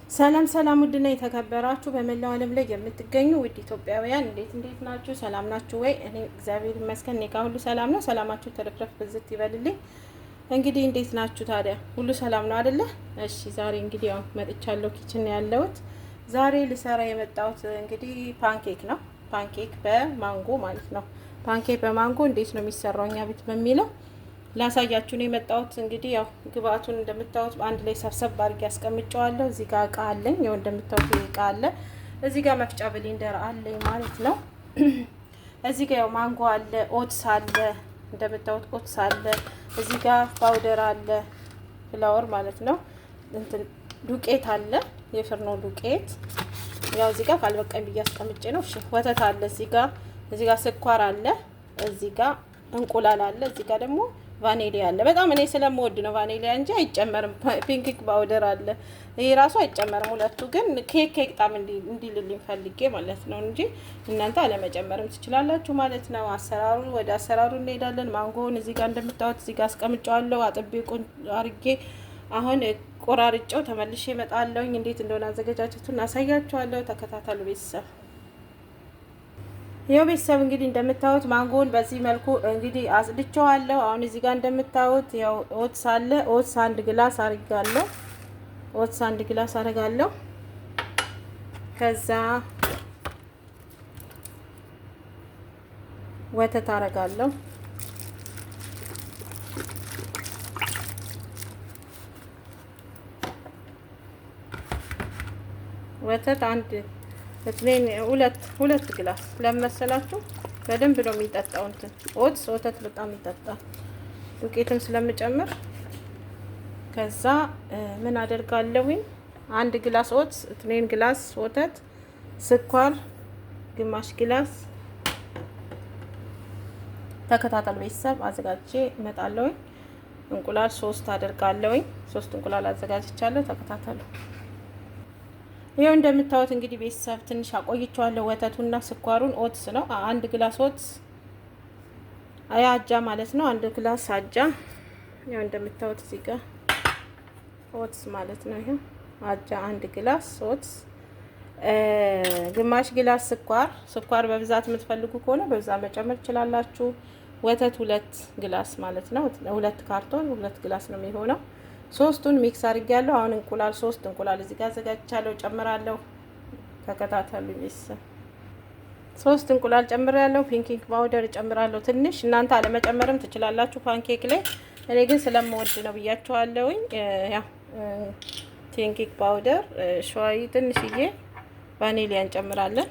ሰላም ሰላም ውድና የተከበራችሁ በመላው ዓለም ላይ የምትገኙ ውድ ኢትዮጵያውያን እንዴት ናችሁ? ሰላም ናችሁ ወይ? እኔ እግዚአብሔር ይመስገን እኔ ጋር ሁሉ ሰላም ነው። ሰላማችሁ ተረፍረፍ ብዝት ይበልልኝ። እንግዲህ እንዴት ናችሁ ታዲያ? ሁሉ ሰላም ነው አይደለ? እሺ ዛሬ እንግዲህ ያው መጥቻለሁ። ኪችን ነው ያለሁት። ዛሬ ልሰራ የመጣሁት እንግዲህ ፓንኬክ ነው። ፓንኬክ በማንጎ ማለት ነው። ፓንኬክ በማንጎ እንዴት ነው የሚሰራው እኛ ቤት በሚለው ላሳያችሁ ነው የመጣሁት። እንግዲህ ያው ግብአቱን እንደምታዩት አንድ ላይ ሰብሰብ አድርጌ አስቀምጨዋለሁ። እዚህ ጋር እቃ አለኝ። ያው እንደምታዩት እቃ አለ። እዚህ ጋር መፍጫ ብሌንደር አለኝ ማለት ነው። እዚህ ጋር ያው ማንጎ አለ፣ ኦትስ አለ፣ እንደምታዩት ኦትስ አለ። እዚህ ጋር ፓውደር አለ፣ ፍላወር ማለት ነው። እንትን ዱቄት አለ፣ የፍርኖ ዱቄት። ያው እዚህ ጋር ካልበቃኝ ብዬ አስቀምጬ ነው። እሺ ወተት አለ እዚህ ጋር ስኳር አለ፣ እዚህ ጋር እንቁላል አለ፣ እዚህ ጋር ደግሞ ቫኒሊያ አለ። በጣም እኔ ስለምወድ ነው ቫኒሊያ እንጂ አይጨመርም። ፒንክ ፓውደር አለ፣ ይሄ ራሱ አይጨመርም። ሁለቱ ግን ኬክ ጣም እንዲልልኝ ፈልጌ ማለት ነው እንጂ እናንተ አለመጨመርም ትችላላችሁ ማለት ነው። ወደ አሰራሩ እንሄዳለን። ማንጎውን እዚህ ጋር እንደምታዩት እዚህ ጋር አስቀምጨዋለሁ። አጥቤ አርጌ አሁን ቆራርጬው ተመልሼ እመጣለሁኝ። እንዴት እንደሆነ አዘገጃጀቱን አሳያችኋለሁ። ተከታተሉ ቤተሰብ። ይኸው ቤተሰብ እንግዲህ እንደምታዩት ማንጎውን በዚህ መልኩ እንግዲህ አጽድቼዋለሁ። አሁን እዚህ ጋር እንደምታዩት ያው ኦትስ አለ። ኦትስ 1 ግላስ አርጋለሁ። ኦትስ 1 ግላስ አረጋለሁ። ከዛ ወተት አረጋለሁ። ወተት ሁለት ግላስ ለመሰላችሁ በደንብ ነው የሚጠጣው። እንትን ኦትስ ወተት በጣም ይጠጣል፣ ዱቄትም ስለምጨምር። ከዛ ምን አደርጋለሁኝ 1 ግላስ ኦትስ፣ 2 ግላስ ወተት፣ ስኳር ግማሽ ግላስ። ተከታተሉ ቤተሰብ። አዘጋጅቼ እመጣለሁኝ። እንቁላል 3 አደርጋለሁኝ። 3 እንቁላል አዘጋጅቻለሁ። ተከታተሉ። ይሄው እንደምታዩት እንግዲህ ቤተሰብ ትንሽ አቆይቼዋለሁ። ወተቱና ስኳሩን ኦትስ ነው 1 ግላስ ኦትስ አጃ ማለት ነው። 1 ግላስ አጃ። ያው እንደምታዩት እዚህ ጋር ኦትስ ማለት ነው። ይሄ አጃ 1 ግላስ ኦትስ፣ ግማሽ ግላስ ስኳር በብዛት የምትፈልጉ ከሆነ በብዛት መጨመር ትችላላችሁ። ወተት 2 ግላስ ማለት ነው። 2 ካርቶን 2 ግላስ ነው የሚሆነው። ሶስቱን ሚክስ አድርጌያለሁ። አሁን እንቁላል 3 እንቁላል እዚህ ጋር አዘጋጅቻለሁ፣ ጨምራለሁ። ተከታተሉ ቤተሰብ። 3 እንቁላል ጨምራለሁ። ፒንኪንግ ፓውደር ጨምራለሁ ትንሽ። እናንተ አለመጨመርም ትችላላችሁ ፓንኬክ ላይ። እኔ ግን ስለምወድ ነው ብያችኋለሁኝ። ያው ፒንኪንግ ፓውደር ሾይ ትንሽዬ፣ ቫኒሊያ እንጨምራለን።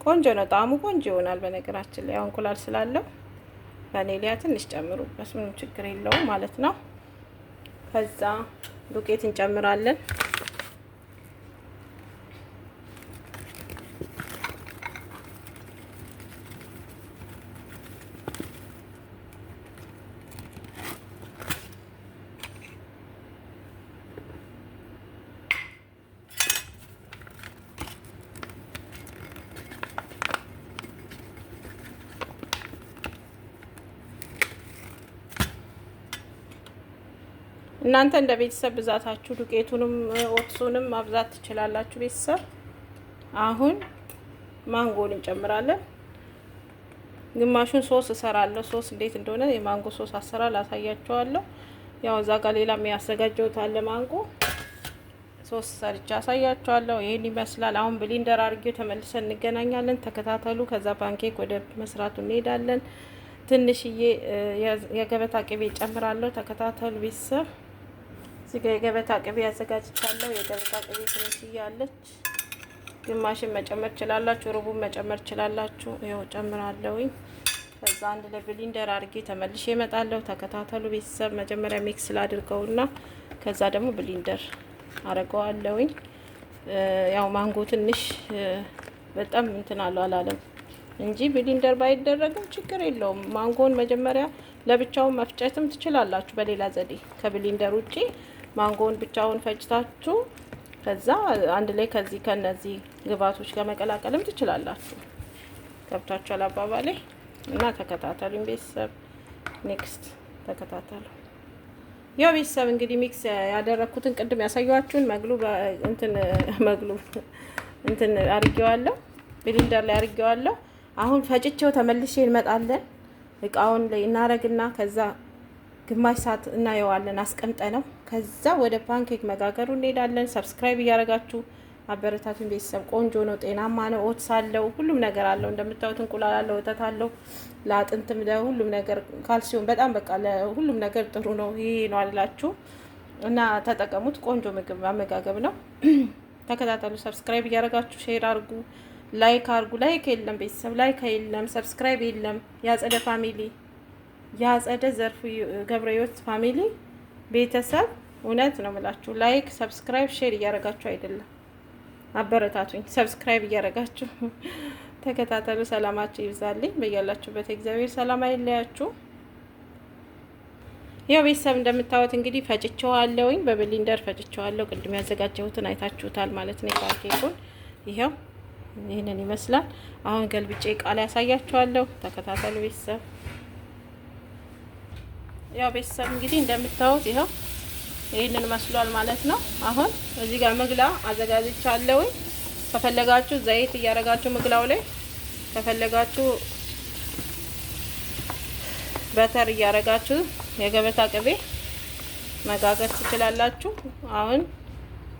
ቆንጆ ነው፣ ጣዕሙ ቆንጆ ይሆናል። በነገራችን ላይ ያው እንቁላል ስላለው ቫኒሊያ ትንሽ ጨምሩበት፣ ምንም ችግር የለውም ማለት ነው። ከዛ ዱቄት እንጨምራለን። እናንተ እንደ ቤተሰብ ብዛታችሁ ዱቄቱንም ኦትሱንም ማብዛት ትችላላችሁ ቤተሰብ። አሁን ማንጎን እንጨምራለን። ግማሹን ሶስ እሰራለሁ። ሶስ እንዴት እንደሆነ የማንጎ ሶስ አሰራር አሳያችኋለሁ። ያው እዛ ጋር ሌላ የሚያዘጋጀውት አለ ማንጎ ሶስ ሰርቻ አሳያችኋለሁ። ይሄን ይመስላል። አሁን ብሌንደር አድርጌው ተመልሰን እንገናኛለን። ተከታተሉ። ከዛ ፓንኬክ ወደ መስራቱ እንሄዳለን። ትንሽዬ የገበታ ቅቤ ጨምራለሁ። ተከታተሉ ቤተሰብ። እዚህ ጋር የገበታ ቅቤ አዘጋጅቻለሁ። የገበታ ቅቤ ትንሽዬ አለች። ግማሽን መጨመር ትችላላችሁ፣ ሩቡን መጨመር ትችላላችሁ። ይኸው ጨምራለሁኝ። ከዛ አንድ ላይ ብሌንደር አድርጌ ተመልሼ እመጣለሁ። ተከታተሉ ቤተሰብ። መጀመሪያ ሚክስ ላድርገውና ከዛ ደግሞ ብሌንደር አረገዋለሁኝ። ያው ማንጎ ትንሽ በጣም እንትን አላለም እንጂ ብሌንደር ባይደረግም ችግር የለውም። ማንጎን መጀመሪያ ለብቻውን መፍጨትም ትችላላችሁ በሌላ ዘዴ ከብሌንደር ውጪ። ማንጎን ብቻውን ፈጭታችሁ ከዛ አንድ ላይ ከነዚህ ግብአቶች ጋር መቀላቀልም ትችላላችሁ። ገብታችኋል አባባሌ? እና ተከታተሉኝ ቤተሰብ። ኔክስት ተከታተሉ። ያው ቤተሰብ እንግዲህ ሚክስ ያደረኩትን ቅድም ያሳየኋችሁን መግሉ እንትን አርጌዋለሁ፣ ብሊንደር ላይ አርጌዋለሁ። አሁን ፈጭቼው ተመልሼ እንመጣለን። እቃውን ላይ እናረግና ከዛ ግማሽ ሰዓት እናየዋለን አስቀምጠነው። ከዛ ወደ ፓንኬክ መጋገሩ እንሄዳለን። ሰብስክራይብ እያደረጋችሁ አበረታቱን ቤተሰብ። ቆንጆ ነው፣ ጤናማ ነው። ኦትስ አለው፣ ሁሉም ነገር አለው። እንደምታዩት እንቁላል አለው፣ ወተት አለው። ለአጥንትም ለሁሉም ነገር ካልሲዮም በጣም በቃ ለሁሉም ነገር ጥሩ ነው። ይሄ ነው አላችሁ እና ተጠቀሙት። ቆንጆ ምግብ አመጋገብ ነው። ተከታተሉ። ሰብስክራይብ እያደረጋችሁ ሼር አርጉ፣ ላይክ አርጉ። ላይክ የለም ቤተሰብ፣ ላይክ የለም፣ ሰብስክራይብ የለም። ያጸደ ፋሚሊ፣ ያጸደ ዘርፉ ገብረህይወት ፋሚሊ ቤተሰብ እውነት ነው የምላችሁ። ላይክ ሰብስክራይብ ሼር እያደረጋችሁ አይደለም፣ አበረታቱኝ። ሰብስክራይብ እያደረጋችሁ ተከታተሉ። ሰላማችሁ ይብዛልኝ በያላችሁበት። እግዚአብሔር ሰላም አይለያችሁ። ያው ቤተሰብ እንደምታዩት እንግዲህ ፈጭቼዋለሁኝ፣ በብሊንደር ፈጭቼዋለሁ። ቅድም ያዘጋጀሁትን አይታችሁታል ማለት ነው። ፓንኬኩን ይሄው ይህንን ይመስላል። አሁን ገልብጬ ቃል ያሳያችኋለሁ። ተከታተሉ ቤተሰብ። ያው ቤተሰብ እንግዲህ እንደምታዩት ይሄው ይህንን መስሏል ማለት ነው። አሁን እዚህ ጋር ምግላ አዘጋጅቻለሁ። ከፈለጋችሁ ዘይት እያረጋችሁ ምግላው ላይ፣ ከፈለጋችሁ በተር እያረጋችሁ የገበታ ቅቤ መጋገር ትችላላችሁ። አሁን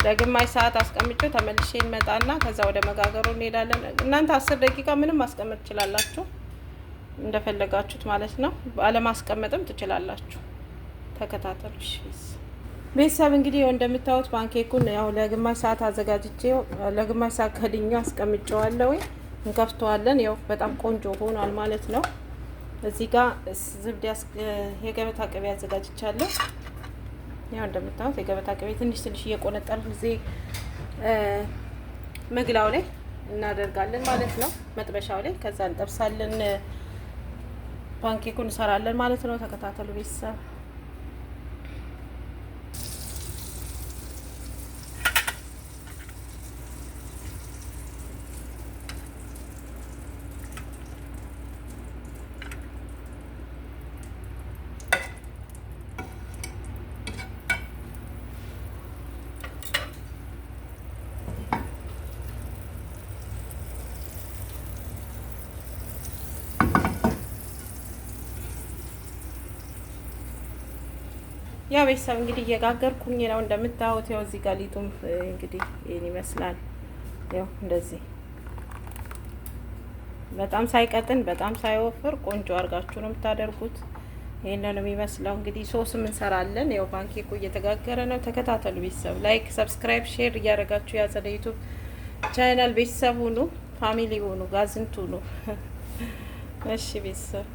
ለግማሽ ሰዓት አስቀምጬው ተመልሼ እንመጣና ከዛ ወደ መጋገሩ እንሄዳለን። እናንተ 10 ደቂቃ ምንም ማስቀመጥ ትችላላችሁ እንደፈለጋችሁት ማለት ነው። አለማስቀመጥም ትችላላችሁ። ተከታተሉ ቤተሰብ። እንግዲህ እንደምታዩት ፓንኬኩን ያው ለግማሽ ሰዓት አዘጋጅቼው ለግማሽ ሰዓት ከድኜው አስቀምጬዋለሁ። እንከፍተዋለን። ያው በጣም ቆንጆ ሆኗል ማለት ነው። እዚህ ጋር ዝብድ የገበታ ቅቤ አዘጋጅቻለሁ። ያው እንደምታዩት የገበታ ቅቤ ትንሽ እየቆነጠርን እዚህ ምግላው ላይ እናደርጋለን ማለት ነው፣ መጥበሻው ላይ። ከዛ እንጠብሳለን፣ ፓንኬኩን እንሰራለን ማለት ነው። ተከታተሉ ቤተሰብ። ያው ቤተሰብ እንግዲህ እየጋገርኩኝ ነው እንደምታዩት። ያው እዚህ ጋር ሊጡም እንግዲህ ይሄን ይመስላል። ያው እንደዚህ በጣም ሳይቀጥን በጣም ሳይወፍር ቆንጆ አድርጋችሁ ነው የምታደርጉት። ይሄን ነው የሚመስለው። እንግዲህ ሶስም እንሰራለን። ያው ፓንኬኩ እየተጋገረ ነው። ተከታተሉ ቤተሰብ። ላይክ ሰብስክራይብ ሼር እያደረጋችሁ ያጸደ ዩቲዩብ ቻናል ቤተሰብ ሁኑ፣ ፋሚሊ ሁኑ፣ ጋዝንቱ ሁኑ። እሺ ቤተሰብ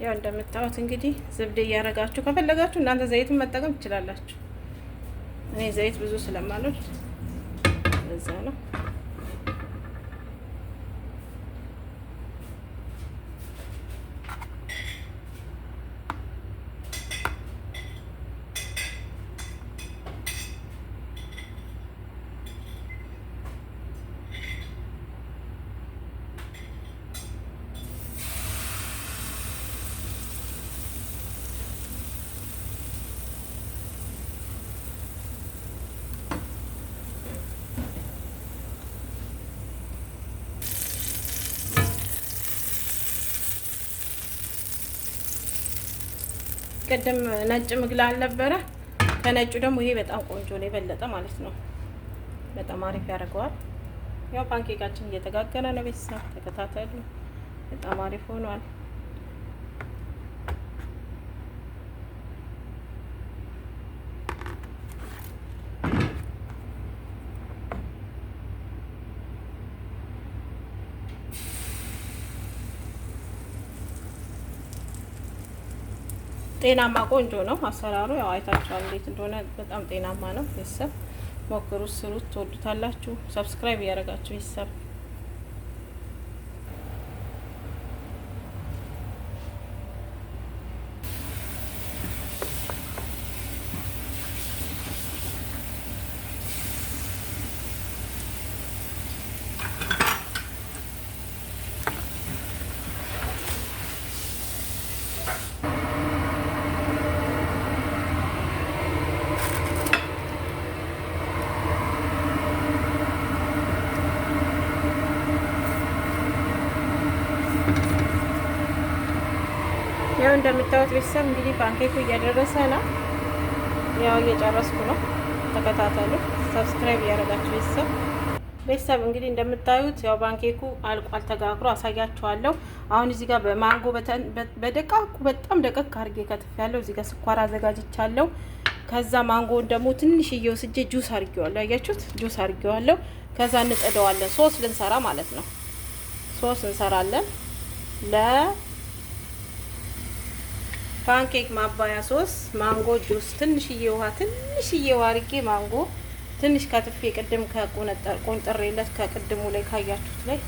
ያው እንደምታዩት እንግዲህ ዝብዴ እያደረጋችሁ ከፈለጋችሁ እናንተ ዘይቱን መጠቀም ትችላላችሁ። እኔ ዘይት ብዙ ስለማልወድ እዛ ነው። ቅድም ነጭ ምግላ አልነበረ? ከነጩ ደግሞ ይሄ በጣም ቆንጆ ነው፣ የበለጠ ማለት ነው። በጣም አሪፍ ያደርገዋል። ያው ፓንኬካችን እየተጋገረ ነው ቤተሰብ፣ ተከታተሉ። በጣም አሪፍ ሆኗል። ጤናማ ቆንጆ ነው አሰራሩ። ያው አይታችኋል እንዴት እንደሆነ። በጣም ጤናማ ነው ቤተሰብ። ሞክሩት፣ ስሩት፣ ትወዱታላችሁ። ሰብስክራይብ እያደረጋችሁ ቤተሰብ እንደምታዩት ቤተሰብ እንግዲህ ፓንኬኩ እየደረሰ ነው። ያው እየጨረስኩ ነው። ተከታተሉ። ሰብስክራይብ እያደረጋችሁ ቤተሰብ እንግዲህ እንደምታዩት ያው ፓንኬኩ አልቋል፣ ተጋግሮ አሳያችኋለሁ። አሁን እዚህ ጋር በማንጎ በደቃቁ በጣም ደቀቅ አድርጌ ከትፌያለሁ። እዚህ ጋር ስኳር አዘጋጅቻለሁ። ከዛ ማንጎውን ደግሞ ትንሽዬ ወስጄ ጁስ አድርጌዋለሁ። አያችሁት? ጁስ አድርጌዋለሁ። ከዛ እንጥደዋለን። ሶስ ልንሰራ ማለት ነው። ሶስ እንሰራለን ለፓንኬክ ማባያ ሶስ። ማንጎ ጁስ ትንሽዬ ውሃ አድርጌ ማንጎ ትንሽ ከትፌ ቅድም ቆንጥሬለት ከቅድሙ ላይ ካያችሁት ላይ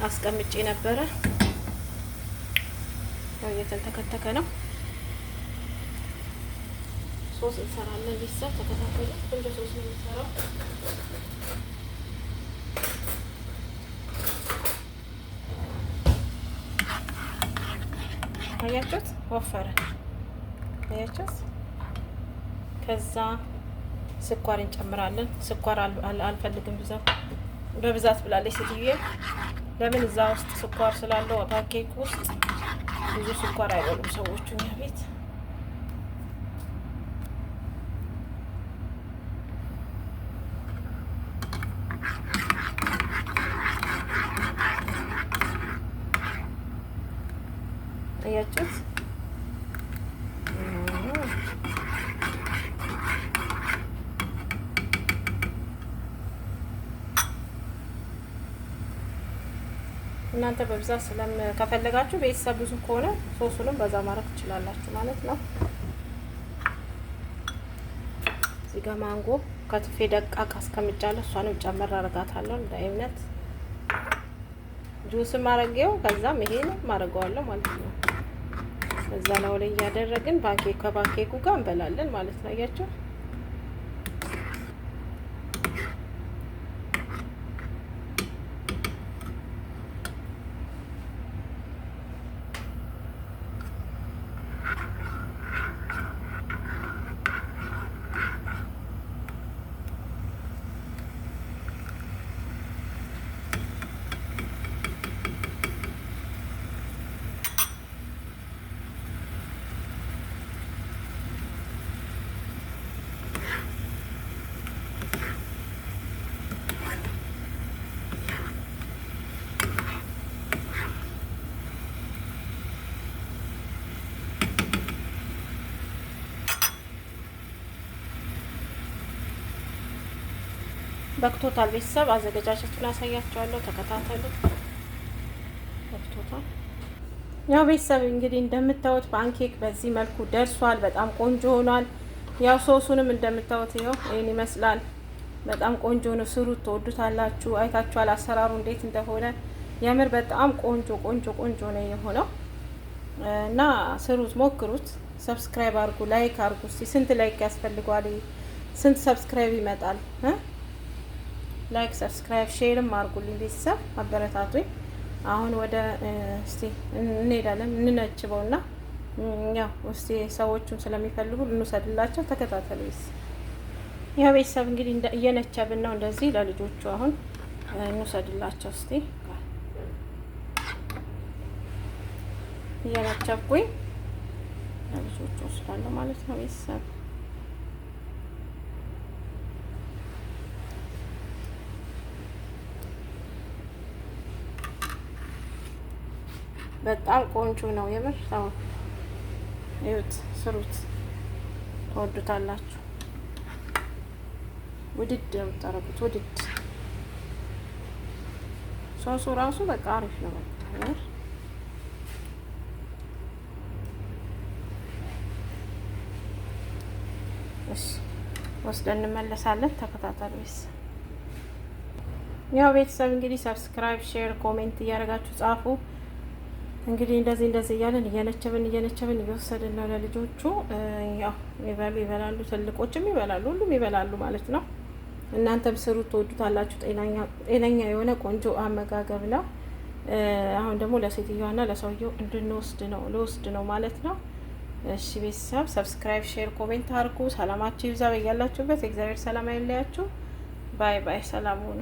አስቀምጬ ነበረ። እየተንተከተከ ነው። ሶስ እንሰራለን። ቤተሰብ ተከታተሉ። ቆንጆ ሶስ ነው የምንሰራው። አያችሁት? ወፈረ። አያችሁት? ከዛ ስኳር እንጨምራለን። ስኳር አልፈልግም በብዛት ብላለች ሴትዬ። ለምን እዛ ውስጥ ስኳር ስላለው ፓንኬክ ውስጥ ብዙ ስኳር አይበሉም ሰዎቹ እኛ ቤት። አያችሁት? እናንተ በብዛት ከፈለጋችሁ ቤተሰብ ብዙ ከሆነ ሶሱንም በዛ ማድረግ ትችላላችሁ ማለት ነው። እዚህ ጋር ማንጎ ከትፌ ደቃቅ አስቀምጫለሁ። እሷንም ጨመር አረጋታለሁ እንደ እምነት ጁስም አረገው። ከዛም ይሄንም ማረገዋለሁ ማለት ነው። እዛ ነው ላይ እያደረግን ከፓንኬኩ ጋር እንበላለን ማለት ነው። አያችሁ? በክቶታል። ቤተሰብ አዘገጃጀቱን አሳያቸዋለሁ። ተከታተሉ። በክቶታል። ያው ቤተሰብ እንግዲህ እንደምታዩት ፓንኬክ በዚህ መልኩ ደርሷል። በጣም ቆንጆ ሆኗል። ያው ሶሱንም እንደምታዩት ይሄን ይመስላል። በጣም ቆንጆ ነው። ስሩት፣ ትወዱታላችሁ። አይታችኋል አሰራሩ እንዴት እንደሆነ። የምር በጣም ቆንጆ ነው የሆነው እና ስሩት፣ ሞክሩት። ሰብስክራይብ አድርጉ፣ ላይክ አድርጉ። እስቲ ስንት ላይክ ያስፈልገዋል? ስንት ሰብስክራይብ ይመጣል? ላይክ ሰብስክራይብ ሼርም አድርጉልኝ ቤተሰብ፣ አበረታቱኝ። አሁን ወደ እስቲ እንሄዳለን እንነጭበውና ያው እስቲ ሰዎቹም ስለሚፈልጉ እንውሰድላቸው። ተከታተሉ። ያው ቤተሰብ እንግዲህ እየነቸብን ነው እንደዚህ ለልጆቹ። አሁን እንውሰድላቸው እስቲ። እየነቸብኩኝ ለልጆቹ ወስዳለሁ ማለት ነው ቤተሰብ። በጣም ቆንጆ ነው የምር። ታው እዩት፣ ስሩት፣ ትወዱታላችሁ። ውድድ ነው የምታረጉት፣ ውድድ። ሶሱ ራሱ በቃ አሪፍ ነው በቃ። እሺ ወስደን እንመለሳለን። ተከታተሉ። ያው ቤተሰብ እንግዲህ ሰብስክራይብ፣ ሼር፣ ኮሜንት እያደረጋችሁ ጻፉ። እንግዲህ እንደዚህ እያለን እየነቸብን እየወሰድን ነው ለልጆቹ። ያው ይበላሉ፣ ትልቆችም ይበላሉ፣ ሁሉም ይበላሉ ማለት ነው። እናንተም ስሩ፣ ትወዱታላችሁ። ጤነኛ የሆነ ቆንጆ አመጋገብ ነው። አሁን ደግሞ ለሴትዮዋና ለሰውየው ልወስድ ነው ማለት ነው። እሺ ቤተሰብ ሰብስክራይብ፣ ሼር፣ ኮሜንት አድርጉ። ሰላማችሁ ይብዛ በያላችሁበት። የእግዚአብሔር ሰላም አይለያችሁ። ባይ ባይ። ሰላም ሁኑ።